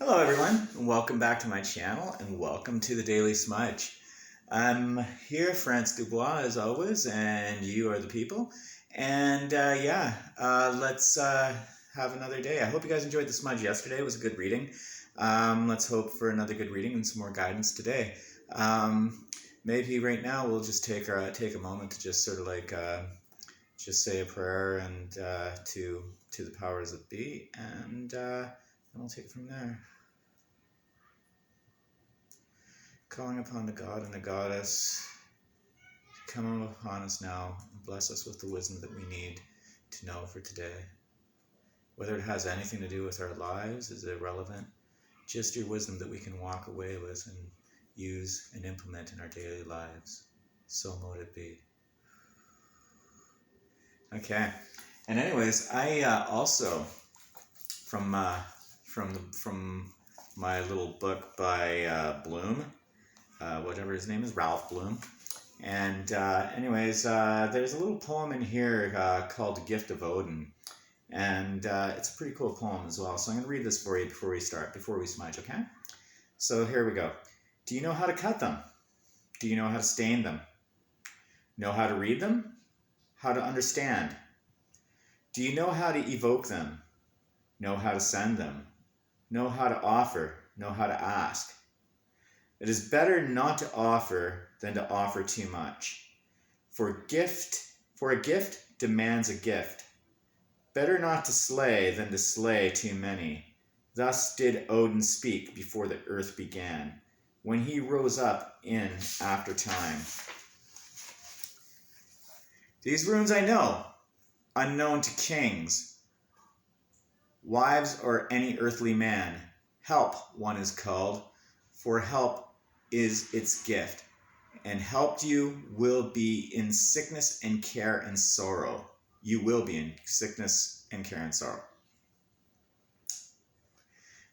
Hello everyone, and welcome back to my channel, and welcome to the Daily Smudge. I'm here, France Dubois, as always, and you are the people. And let's have another day. I hope you guys enjoyed the Smudge yesterday. It was a good reading. Let's hope for another good reading and some more guidance today. Maybe right now we'll just take a moment to just sort of like just say a prayer and to the powers that be, and we'll take it from there. Calling upon the God and the Goddess to come upon us now and bless us with the wisdom that we need to know for today. Whether it has anything to do with our lives is irrelevant. Just your wisdom that we can walk away with and use and implement in our daily lives. So mote it be. Okay. And anyways, I also from my little book by Bloom. Whatever his name is, Ralph Bloom. And there's a little poem in here called The Gift of Odin. And it's a pretty cool poem as well. So I'm going to read this for you before we smudge, okay? So here we go. Do you know how to cut them? Do you know how to stain them? Know how to read them? How to understand? Do you know how to evoke them? Know how to send them? Know how to offer? Know how to ask? It is better not to offer than to offer too much. For a gift demands a gift. Better not to slay than to slay too many. Thus did Odin speak before the earth began, when he rose up in after time. These runes I know, unknown to kings, wives, or any earthly man. Help, one is called, for help is its gift, and helped you will be in sickness and care and sorrow. You will be in sickness and care and sorrow.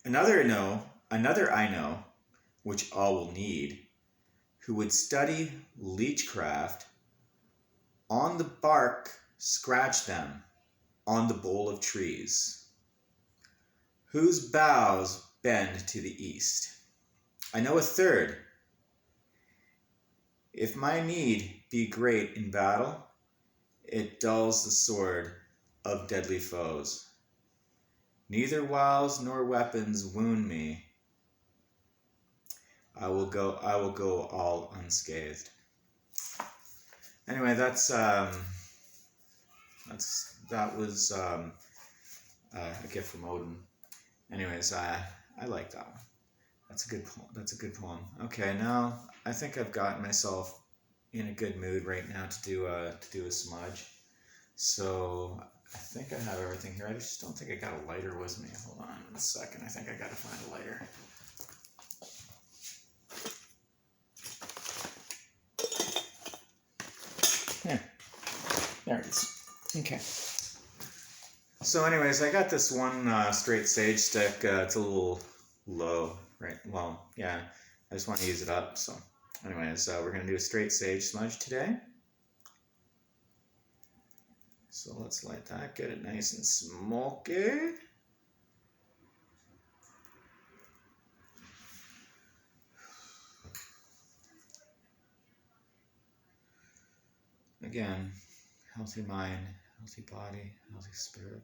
Another I know, which all will need, who would study leechcraft, on the bark scratch them, on the bole of trees, whose boughs bend to the east. I know a third. If my need be great in battle, it dulls the sword of deadly foes. Neither wiles nor weapons wound me. I will go all unscathed. Anyway, that was a gift from Odin. Anyways, I like that one. That's a good poem. Okay, now I think I've gotten myself in a good mood right now to do a smudge. So I think I have everything here. I just don't think I got a lighter with me. Hold on a second. I think I gotta find a lighter. There it is. Okay. So anyways, I got this one straight sage stick. It's a little low, right? Well, yeah, I just want to use it up. So anyways, we're going to do a straight sage smudge today. So let's light that, get it nice and smoky. Again, healthy mind, healthy body, healthy spirit.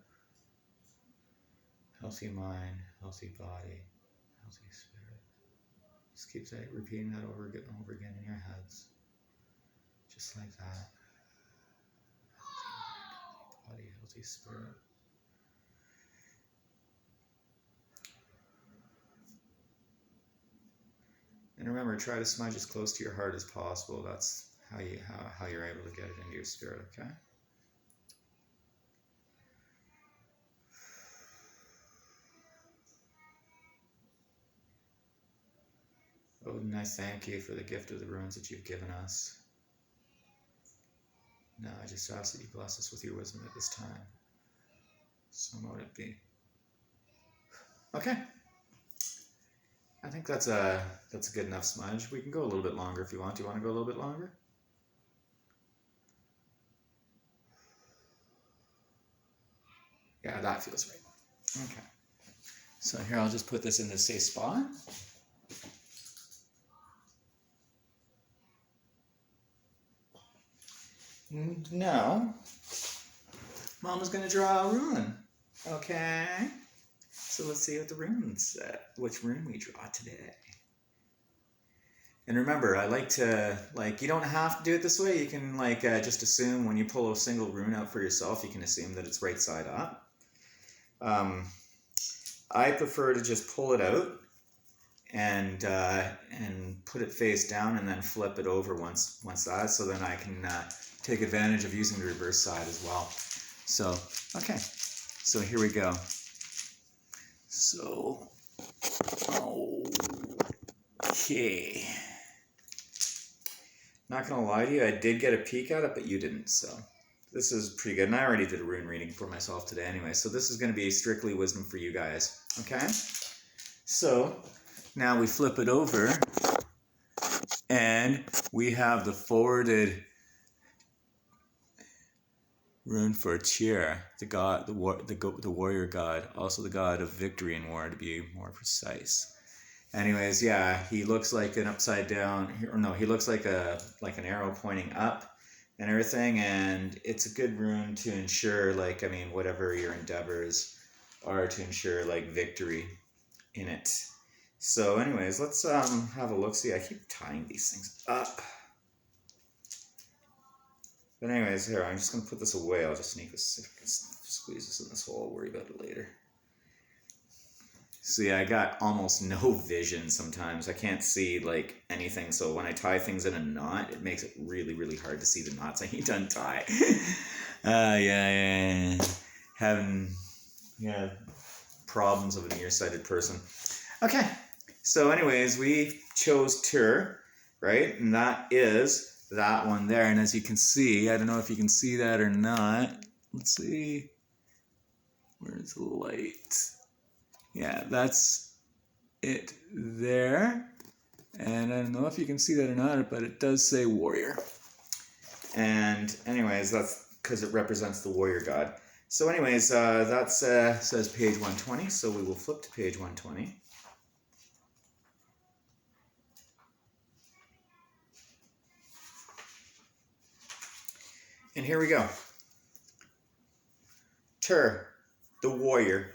Healthy mind, healthy body, healthy spirit. Just keep repeating that over and over again in your heads. Just like that. Healthy mind, healthy body, healthy spirit. And remember, try to smudge as close to your heart as possible. That's how you're able to get it into your spirit, okay? Odin, I thank you for the gift of the runes that you've given us. Now I just ask that you bless us with your wisdom at this time. So mote it be. Okay. I think that's a good enough smudge. We can go a little bit longer if you want. Do you want to go a little bit longer? Yeah, that feels right. Okay. So here, I'll just put this in the safe spot. Now, Mama's gonna draw a rune. Okay. So let's see what the runes, which rune we draw today. And remember, I like to, you don't have to do it this way. You can, just assume when you pull a single rune out for yourself, you can assume that it's right side up. I prefer to just pull it out and put it face down and then flip it over once that, so then I can take advantage of using the reverse side as well. So, okay. So here we go. So, okay. Not gonna lie to you, I did get a peek at it, but you didn't, so this is pretty good. And I already did a rune reading for myself today anyway, so this is gonna be strictly wisdom for you guys, okay? So, now we flip it over, and we have the forwarded rune for Tyr, the god, the warrior god, also the god of victory in war, to be more precise. Anyways, yeah, he looks like an upside down, or no, he looks like an arrow pointing up and everything, and it's a good rune to ensure, whatever your endeavors are, to ensure, victory in it. So anyways, let's have a look-see. I keep tying these things up. But anyways, here, I'm just going to put this away. I'll just squeeze this in this hole. I'll worry about it later. So yeah, I got almost no vision sometimes. I can't see, anything. So when I tie things in a knot, it makes it really, really hard to see the knots I need to untie. Yeah. Having, problems of a nearsighted person. Okay. So anyways, we chose Tyr, right? And that is that one there. And as you can see, I don't know if you can see that or not. Let's see. Where's the light? Yeah, that's it there. And I don't know if you can see that or not, but it does say warrior. And anyways, that's because it represents the warrior god. So anyways, that says page 120. So we will flip to page 120. And here we go. Tyr, the warrior.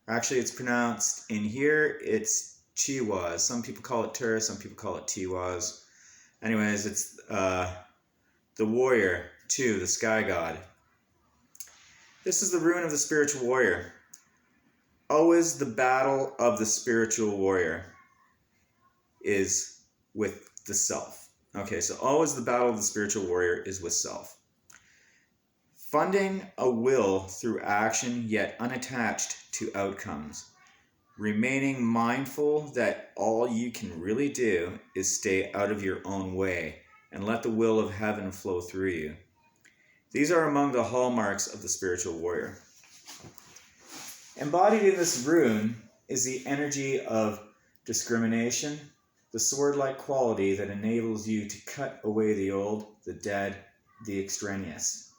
Actually, it's pronounced in here, it's Tiwaz. Some people call it Tyr, some people call it Tiwaz. Anyways, it's the warrior, too, the sky god. This is the rune of the spiritual warrior. Always the battle of the spiritual warrior is with the self. Okay, so always the battle of the spiritual warrior is with self. Funding a will through action, yet unattached to outcomes. Remaining mindful that all you can really do is stay out of your own way and let the will of heaven flow through you. These are among the hallmarks of the spiritual warrior. Embodied in this rune is the energy of discrimination, the sword-like quality that enables you to cut away the old, the dead, the extraneous.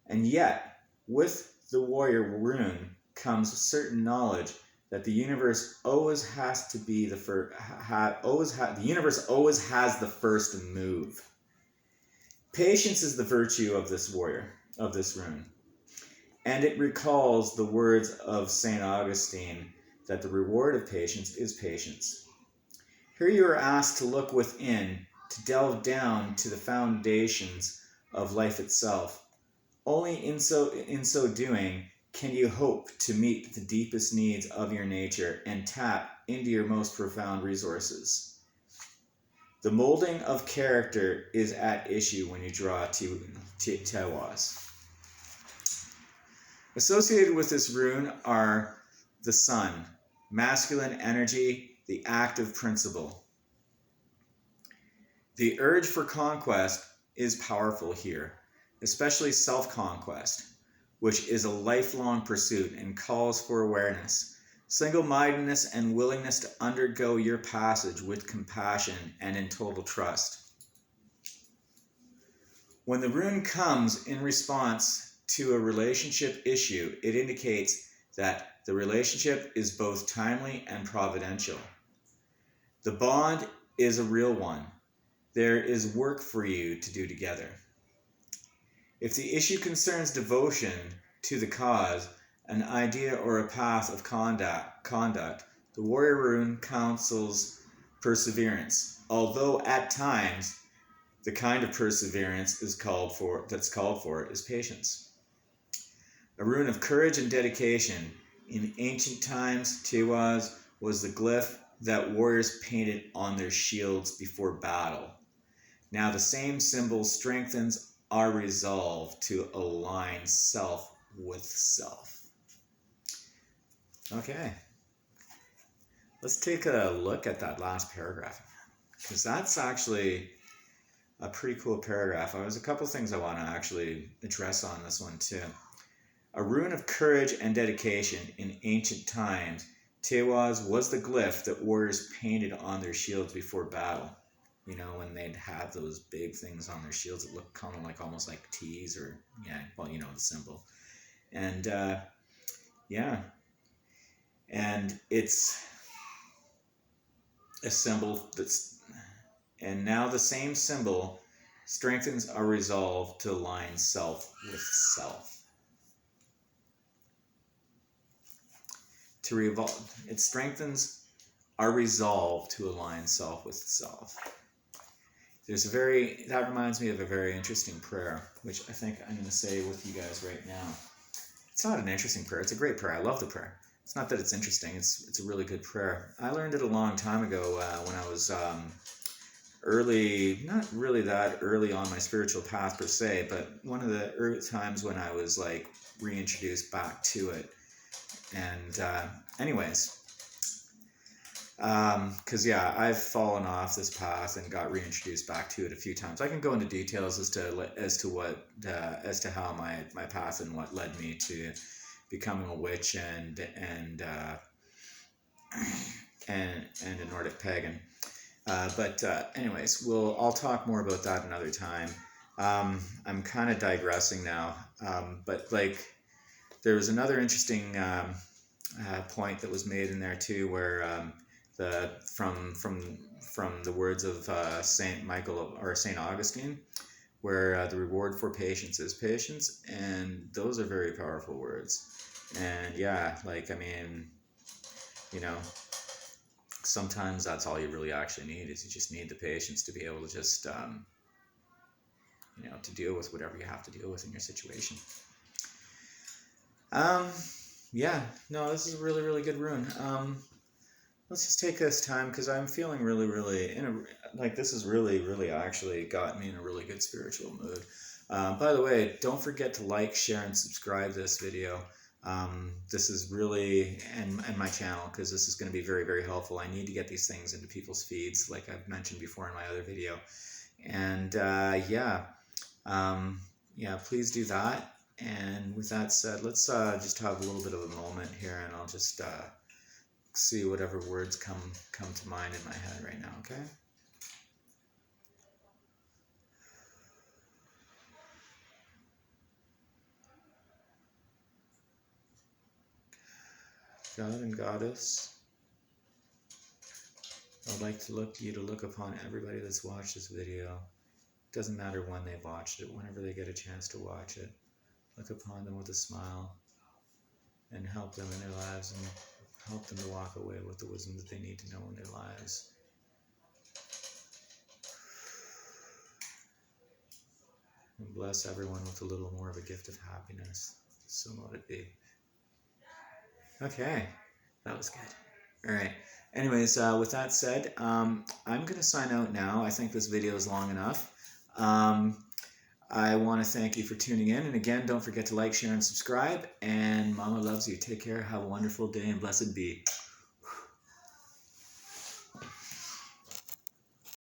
And yet, with the warrior rune comes certain knowledge that the universe always has to be the first. The universe always has the first move. Patience is the virtue of this warrior, of this rune, and it recalls the words of Saint Augustine that the reward of patience is patience. Here you are asked to look within, to delve down to the foundations of life itself. Only in so doing can you hope to meet the deepest needs of your nature and tap into your most profound resources. The molding of character is at issue when you draw Tiwaz. Associated with this rune are the sun, masculine energy, the active principle. The urge for conquest is powerful here, especially self-conquest, which is a lifelong pursuit and calls for awareness, single-mindedness, and willingness to undergo your passage with compassion and in total trust. When the rune comes in response to a relationship issue, it indicates that the relationship is both timely and providential. The bond is a real one. There is work for you to do together. If the issue concerns devotion to the cause, an idea or a path of conduct, the warrior rune counsels perseverance, although at times the kind of perseverance that's called for is patience. A rune of courage and dedication. In ancient times, Tiwaz was the glyph that warriors painted on their shields before battle. Now the same symbol strengthens our resolve to align self with self. Okay, let's take a look at that last paragraph, because that's actually a pretty cool paragraph. There's a couple things I want to actually address on this one too. A rune of courage and dedication. In ancient times, Tiwaz was the glyph that warriors painted on their shields before battle. You know, when they'd have those big things on their shields that look kind of like almost like T's, or the symbol. And and it's a symbol and now the same symbol strengthens our resolve to align self with self. It strengthens our resolve to align self with self. That reminds me of a very interesting prayer, which I think I'm going to say with you guys right now. It's not an interesting prayer. It's a great prayer. I love the prayer. It's not that it's interesting. It's a really good prayer. I learned it a long time ago when I was not really that early on my spiritual path per se, but one of the early times when I was like reintroduced back to it. And because I've fallen off this path and got reintroduced back to it a few times. I can go into details as to how my path and what led me to becoming a witch and a Nordic pagan. I'll talk more about that another time. I'm kind of digressing now, but there was another interesting point that was made in there too, where from the words of Saint Michael or Saint Augustine, where the reward for patience is patience, and those are very powerful words. And sometimes that's all you really actually need, is you just need the patience to be able to just to deal with whatever you have to deal with in your situation. This is a really, really good rune. Let's just take this time, because I'm feeling really, really this has really, really actually got me in a really good spiritual mood. By the way, don't forget to like, share, and subscribe this video. This is really, and my channel, because this is going to be very, very helpful. I need to get these things into people's feeds, like I've mentioned before in my other video. And please do that. And with that said, let's just have a little bit of a moment here, and I'll just see whatever words come to mind in my head right now, okay? God and Goddess, I'd like to look upon everybody that's watched this video. It doesn't matter when they've watched it, whenever they get a chance to watch it. Look upon them with a smile and help them in their lives, and help them to walk away with the wisdom that they need to know in their lives. And bless everyone with a little more of a gift of happiness. So let it be. Okay, that was good. All right. Anyways, with that said, I'm going to sign out now. I think this video is long enough. I want to thank you for tuning in. And again, don't forget to like, share, and subscribe. And Mama loves you. Take care. Have a wonderful day, and blessed be.